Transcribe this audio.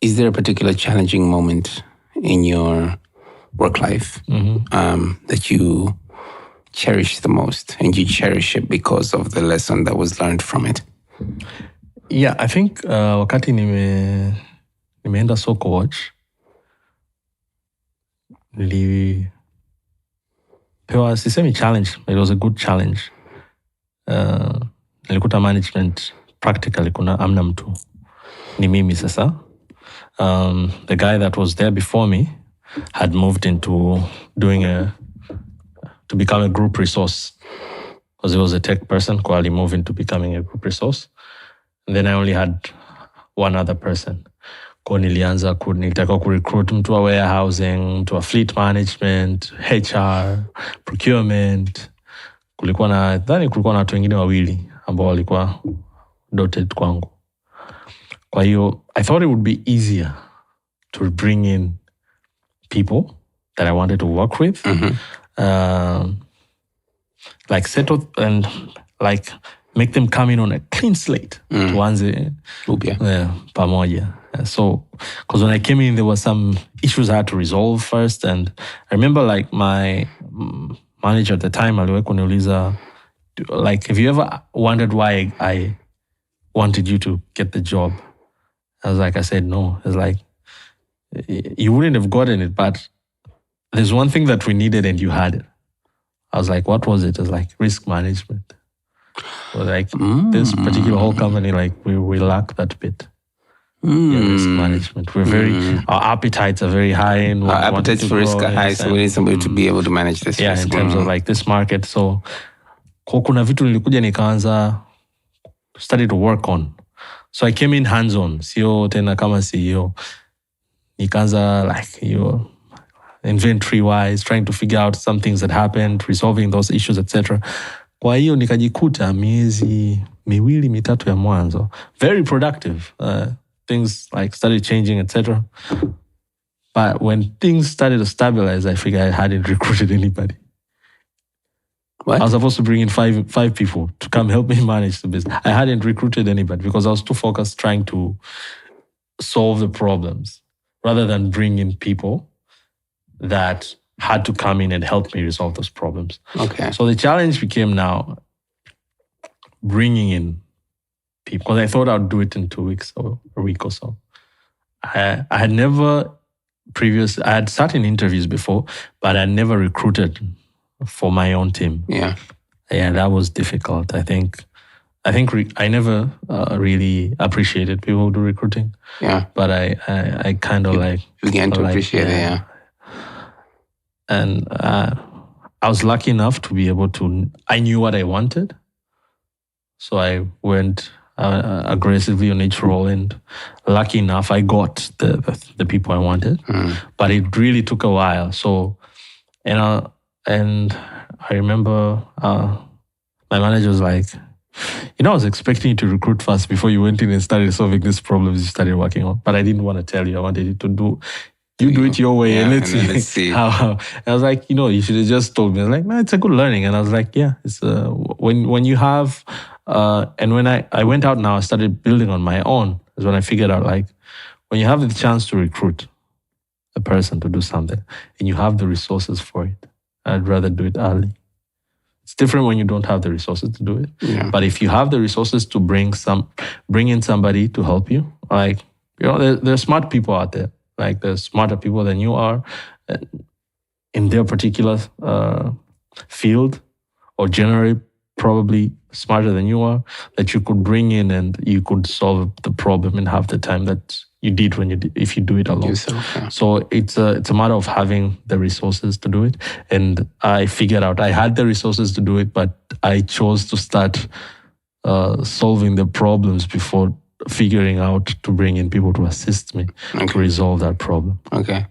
is there a particular challenging moment in your work life that you cherish the most, and you cherish it because of the lesson that was learned from it? Yeah, I think wakati nimeenda soko watch, nilipewa, sisemi challenge, but it was a good challenge. Nilikuta management practically kuna amna mtu, ni mimi sasa. The guy that was there before me had moved into to become a group resource, because he was a tech person. He moved into becoming a group resource. And then I only had one other person. Nilianza nilitaka kurecruit mtu wa warehousing, mtu wa fleet management, HR, procurement. Kulikuwa na watu wengine wawili ambao walikuwa dotted kwangu. Kwa hiyo, I thought it would be easier to bring in people that I wanted to work with. Like settle and like make them come in on a clean slate. Tuanze pamoja. So, because when I came in, there were some issues I had to resolve first. And I remember like my manager at the time, aliwahi kuniuliza, like, have you ever wondered why I wanted you to get the job? I said, no. It's like, you wouldn't have gotten it, but there's one thing that we needed and you had it. I was like, what was it? It was like risk management. So like this particular whole company, like we lack that bit. Risk management. We're our appetites are very high. Our appetites for risk are high, so we need somebody to be able to manage this risk. In terms of like this market. So kuna vitu nilikuja nikaanza study to work on. So I came in hands-on. Sio tena kama CEO. Nikaanza like inventory-wise, trying to figure out some things that happened, resolving those issues, etc. Kwa hiyo nikajikuta miezi miwili mitatu ya mwanzo. Very productive. Things like started changing, etc. But when things started to stabilize, I figured I hadn't recruited anybody. What? I was supposed to bring in five people to come help me manage the business. I hadn't recruited anybody because I was too focused trying to solve the problems rather than bring in people that had to come in and help me resolve those problems. Okay. So the challenge became now bringing in people, because I thought I'd do it in 2 weeks or a week or so. I had never I had sat in interviews before, but I never recruited for my own team. Yeah, that was difficult. I think I never really appreciated people who do recruiting. Yeah, but I kind of began to appreciate it. Yeah, and I was lucky enough to be able to. I knew what I wanted, so I went aggressively on each role, and lucky enough, I got the people I wanted. But it really took a while. So, and I remember my manager was like, I was expecting you to recruit fast before you went in and started solving these problems you started working on. But I didn't want to tell you. I wanted you to do it your way, and let's see how. And I was like, you should have just told me. I was like, no, it's a good learning. And I was like, yeah, it's when you have, and when I went out now, I started building on my own. Is when I figured out, like, when you have the chance to recruit a person to do something and you have the resources for it, I'd rather do it early. It's different when you don't have the resources to do it. Yeah. But if you have the resources to bring in somebody to help you, like, there's smart people out there. Like, there's smarter people than you are in their particular field, or generally probably smarter than you are, that you could bring in and you could solve the problem in half the time that you did if you do it alone. Yeah. So it's a matter of having the resources to do it. And I figured out I had the resources to do it, but I chose to start solving the problems before figuring out to bring in people to assist me to resolve that problem. Okay.